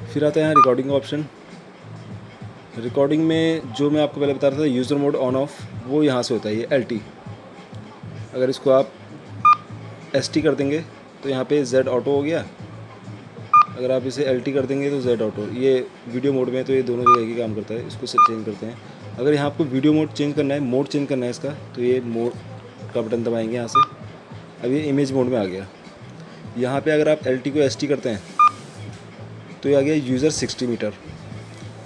फिर आता है यहाँ रिकॉर्डिंग का ऑप्शन। रिकॉर्डिंग में जो मैं आपको पहले बता रहा था यूज़र मोड ऑन ऑफ, वो यहाँ से होता है, ये LT। अगर इसको आप ST कर देंगे तो यहाँ पे Z ऑटो हो गया। अगर आप इसे LT कर देंगे तो Z ऑटो। ये वीडियो मोड में तो ये दोनों जगह ही काम करता है, इसको चेंज करते हैं। अगर यहाँ आपको वीडियो मोड चेंज करना है, मोड चेंज करना है इसका, तो ये मोड का बटन दबाएंगे यहाँ से। अब ये इमेज मोड में आ गया। यहाँ पे अगर आप LT को ST करते हैं तो ये आ गया यूज़र 60 मीटर।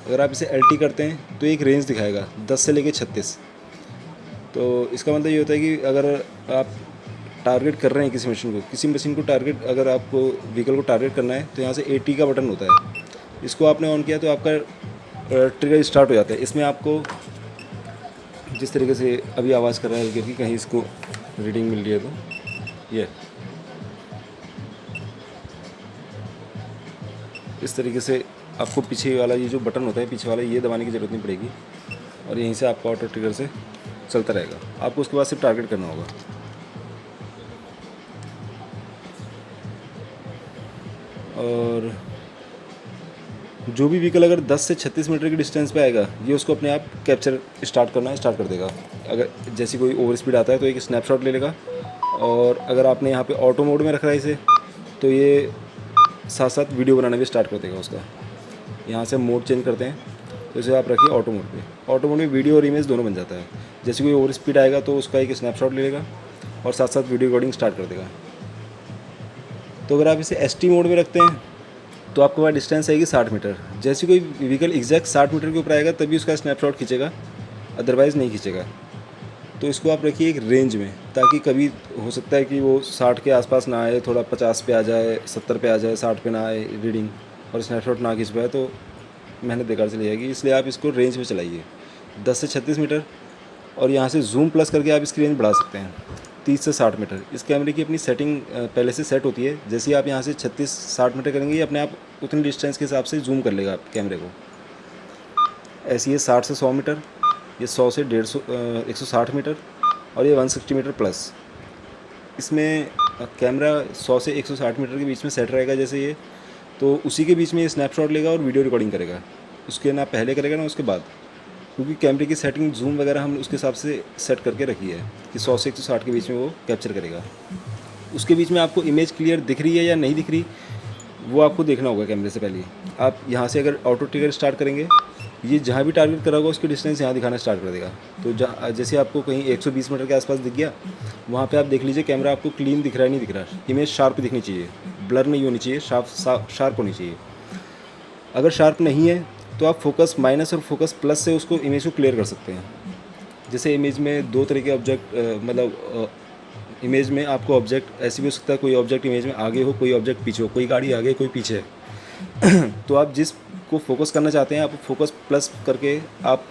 अगर आप इसे LT करते हैं तो एक रेंज दिखाएगा 10 से लेके 36। तो इसका मतलब ये होता है कि अगर आप टारगेट कर रहे हैं किसी मशीन को टारगेट, अगर आपको व्हीकल को टारगेट करना है तो यहाँ से AT का बटन होता है। इसको आपने ऑन किया तो आपका ट्रिगर स्टार्ट हो जाता है। इसमें आपको जिस तरीके से अभी आवाज़ कर रहा है, क्योंकि कहीं इसको रीडिंग मिल रही है, तो ये इस तरीके से आपको पीछे वाला ये जो बटन होता है पीछे वाला, ये दबाने की ज़रूरत नहीं पड़ेगी और यहीं से आपका ऑटो ट्रिगर से चलता रहेगा। आपको उसके बाद सिर्फ टारगेट करना होगा। और जो भी व्हीकल अगर 10 से 36 मीटर की डिस्टेंस पे आएगा, ये उसको अपने आप कैप्चर स्टार्ट कर देगा। अगर जैसी कोई ओवर स्पीड आता है तो एक स्नैपशॉट ले लेगा। और अगर आपने यहाँ पे ऑटो मोड में रखा है इसे, तो ये साथ साथ वीडियो बनाना भी स्टार्ट कर देगा उसका। यहाँ से मोड चेंज करते हैं, तो इसे आप रखिए ऑटो मोड पे। ऑटो मोड में वीडियो और इमेज दोनों बन जाता है। जैसे कोई ओवर स्पीड आएगा तो उसका एक स्नैपशॉट ले लेगा और साथ साथ वीडियो रिकॉर्डिंग स्टार्ट कर देगा। तो अगर आप इसे ST मोड में रखते हैं तो आपके पास डिस्टेंस आएगी 60 मीटर। जैसे कोई व्हीकल एग्जैक्ट 60 मीटर के ऊपर आएगा तभी उसका स्नैपशॉट खींचेगा, अदरवाइज़ नहीं खींचेगा। तो इसको आप रखिए एक रेंज में, ताकि कभी हो सकता है कि वो 60 के आसपास ना आए, थोड़ा 50 पे आ जाए, 70 पे आ जाए, 60 पे ना आए रीडिंग और स्नैपशॉट ना खींच पाए तो मेहनत बेकार चली जाएगी। इसलिए आप इसको रेंज में चलाइए 10 से 36 मीटर। और यहाँ से जूम प्लस करके आप इसकी रेंज बढ़ा सकते हैं 30 से 60 मीटर। इस कैमरे की अपनी सेटिंग पहले से सेट होती है। जैसे ही आप यहाँ से 36-60 मीटर करेंगे, ये अपने आप उतनी डिस्टेंस के हिसाब से जूम कर लेगा कैमरे को। ऐसे ये 60 से 100 मीटर, ये 100 से 150 160 मीटर और ये 160 मीटर प्लस। इसमें कैमरा 100 से 160 मीटर के बीच में सेट रहेगा जैसे ये, तो उसी के बीच में ये स्नैपशॉट लेगा और वीडियो रिकॉर्डिंग करेगा। उसके ना पहले करेगा ना उसके बाद, क्योंकि कैमरे की सेटिंग जूम वगैरह हमने उसके हिसाब से सेट करके रखी है कि 100 से 160 के बीच में वो कैप्चर करेगा। उसके बीच में आपको इमेज क्लियर दिख रही है या नहीं दिख रही, वो आपको देखना होगा कैमरे से पहले। आप यहाँ से अगर ऑटो ट्रिगर स्टार्ट करेंगे, ये जहाँ भी टारगेट करा होगा उसकी डिस्टेंस यहाँ दिखाना स्टार्ट कर देगा। तो जैसे आपको कहीं 120 मीटर के आसपास दिख गया, वहाँ पे आप देख लीजिए कैमरा आपको क्लीन दिख रहा है नहीं दिख रहा। इमेज शार्प दिखनी चाहिए, ब्लर नहीं होनी चाहिए, शार्प होनी चाहिए। अगर शार्प नहीं है तो आप फोकस माइनस और फोकस प्लस से उसको इमेज को क्लियर कर सकते हैं। जैसे इमेज में दो तरह के ऑब्जेक्ट, मतलब इमेज में आपको ऑब्जेक्ट ऐसे भी हो सकता है, कोई ऑब्जेक्ट इमेज में आगे हो, कोई ऑब्जेक्ट पीछे हो, कोई गाड़ी आगे कोई पीछे है। तो आप जिस को फोकस करना चाहते हैं, आप फोकस प्लस करके आप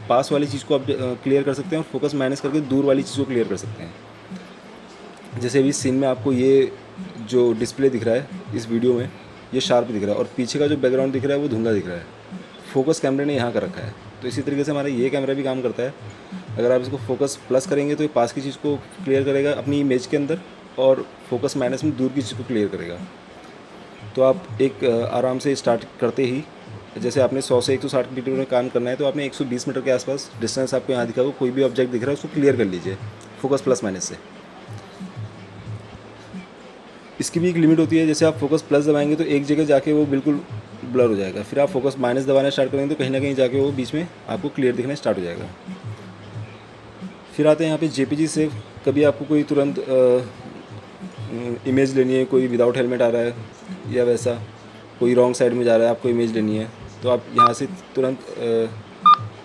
पास वाली चीज़ को आप क्लियर कर सकते हैं और फोकस माइनस करके दूर वाली चीज़ को क्लियर कर सकते हैं। जैसे अभी सीन में आपको ये जो डिस्प्ले दिख रहा है इस वीडियो में, ये शार्प दिख रहा है और पीछे का जो बैकग्राउंड दिख रहा है वो धुंधला दिख रहा है। फोकस कैमरे ने यहाँ कर रखा है। तो इसी तरीके से हमारा ये कैमरा भी काम करता है। अगर आप इसको फोकस प्लस करेंगे तो ये पास की चीज़ को क्लियर करेगा अपनी इमेज के अंदर, और फोकस माइनस में दूर की चीज़ को क्लियर करेगा। तो आप एक आराम से स्टार्ट करते ही, जैसे आपने 100 से 160 मीटर में काम करना है तो आपने 120 मीटर के आसपास डिस्टेंस आपको यहाँ दिखा, कोई भी ऑब्जेक्ट दिख रहा है उसको क्लियर कर लीजिए फोकस प्लस माइनस से। इसकी भी एक लिमिट होती है। जैसे आप फोकस प्लस दबाएंगे तो एक जगह जाके वो बिल्कुल ब्लर हो जाएगा, फिर आप फोकस माइनस दबाना स्टार्ट करेंगे तो कहीं ना कहीं जाके वो बीच में आपको क्लियर दिखना स्टार्ट हो जाएगा। फिर आते हैं यहाँ पे JPG सेव। कभी आपको कोई तुरंत इमेज लेनी है, कोई विदाउट हेलमेट आ रहा है या वैसा कोई रॉन्ग साइड में जा रहा है, आपको इमेज लेनी है, तो आप यहाँ से तुरंत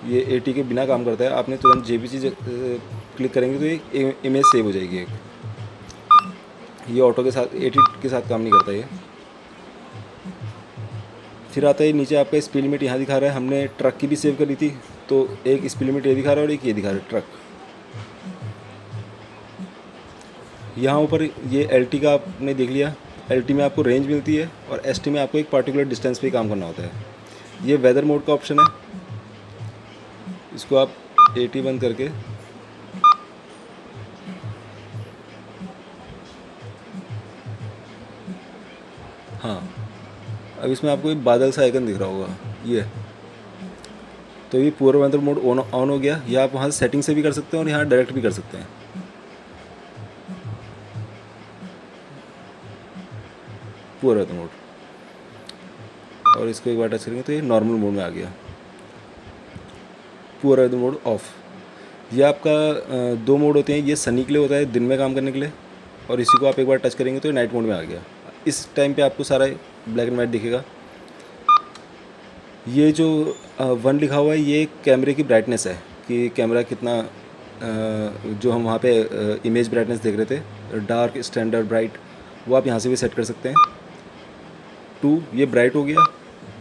ये AT के बिना काम करता है। आपने तुरंत JPG क्लिक करेंगे तो एक इमेज सेव हो जाएगी एक। ये ऑटो के साथ AT के साथ काम नहीं करता ये। फिर आता है नीचे आपका स्पीड लिमिट यहाँ दिखा रहा है। हमने ट्रक की भी सेव करी थी, तो एक स्पीड लिमिट ये दिखा रहा है और एक ये दिखा रहा है ट्रक। यहाँ ऊपर ये LT का आपने देख लिया। LT में आपको रेंज मिलती है और ST में आपको एक पार्टिकुलर डिस्टेंस पे काम करना होता है। ये वेदर मोड का ऑप्शन है, इसको आप AT बंद करके हाँ अब इसमें आपको एक बादल सा आइकन दिख रहा होगा ये, तो ये पुअर वेदर मोड ऑन हो गया। या आप वहाँ से सेटिंग से भी कर सकते हैं और यहाँ डायरेक्ट भी कर सकते हैं। पुअर वेदर मोड, और इसको एक बार टच करेंगे तो ये नॉर्मल मोड में आ गया। Poor weather mode off. ये आपका दो मोड होते हैं, ये सनी के लिए होता है, दिन में काम करने के लिए, और इसी को आप एक बार टच करेंगे तो ये नाइट मोड में आ गया। इस टाइम पे आपको सारा ब्लैक एंड वाइट दिखेगा। ये जो 1 लिखा हुआ है ये कैमरे की ब्राइटनेस है कि कैमरा कितना जो हम वहाँ पे इमेज ब्राइटनेस देख रहे थे, डार्क, स्टैंडर्ड, ब्राइट, वो आप यहाँ से भी सेट कर सकते हैं। 2 ये ब्राइट हो गया,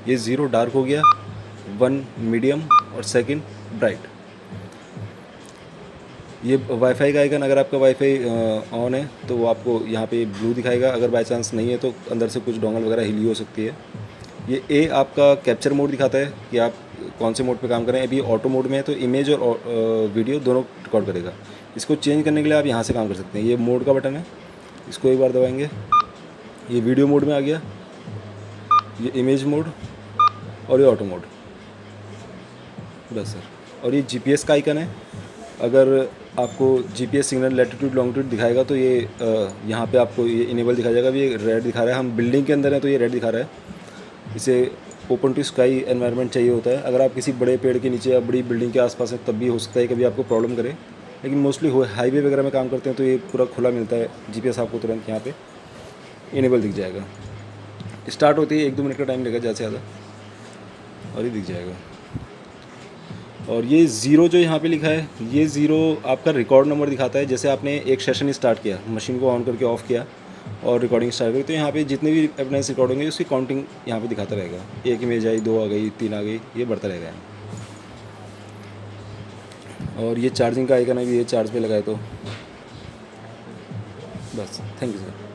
ये 0 डार्क हो गया, 1 मीडियम और 2 ब्राइट। ये वाईफाई का आइकन, अगर आपका वाईफाई ऑन है तो वो आपको यहाँ पे ब्लू दिखाएगा, अगर बाय चांस नहीं है तो अंदर से कुछ डोंगल वगैरह हिली हो सकती है। ये ए आपका कैप्चर मोड दिखाता है कि आप कौन से मोड पे काम कर रहे हैं। अभी ऑटो मोड में है तो इमेज और वीडियो दोनों रिकॉर्ड करेगा। इसको चेंज करने के लिए आप यहाँ से काम कर सकते हैं। ये मोड का बटन है, इसको एक बार दबाएंगे, ये वीडियो मोड में आ गया, ये इमेज मोड और ये ऑटो मोड, बस सर। और ये जीपीएस का आइकन है, अगर आपको जीपीएस सिग्नल लैटिट्यूड लॉन्गिट्यूड दिखाएगा तो ये यहाँ पे आपको ये इनेबल दिखा जाएगा। अभी ये रेड दिखा रहा है, हम बिल्डिंग के अंदर हैं तो ये रेड दिखा रहा है। इसे ओपन टू स्काई एनवायरनमेंट चाहिए होता है। अगर आप किसी बड़े पेड़ के नीचे या बड़ी बिल्डिंग के आसपास हैं तब भी हो सकता है कभी आपको प्रॉब्लम करे, लेकिन मोस्टली हाईवे वगैरह में काम करते हैं तो ये पूरा खुला मिलता है। जीपीएस आपको तुरंत यहाँ पे इनेबल दिख जाएगा। स्टार्ट होती है 1-2 मिनट का टाइम लेगा ज़्यादा से ज़्यादा, और ये दिख जाएगा। और ये 0 जो यहाँ पे लिखा है, ये 0 आपका रिकॉर्ड नंबर दिखाता है। जैसे आपने एक सेशन स्टार्ट किया, मशीन को ऑन करके ऑफ़ किया और रिकॉर्डिंग स्टार्ट करी, तो यहाँ पे जितने भी एविडेंस रिकॉर्ड होंगे उसकी काउंटिंग यहाँ पे दिखाता रहेगा। 1 इमेज आई, 2 आ गई, 3 आ गई, ये बढ़ता रहेगा। और ये चार्जिंग का आइकन है, ये चार्ज पे लगाए तो बस। Thank you sir.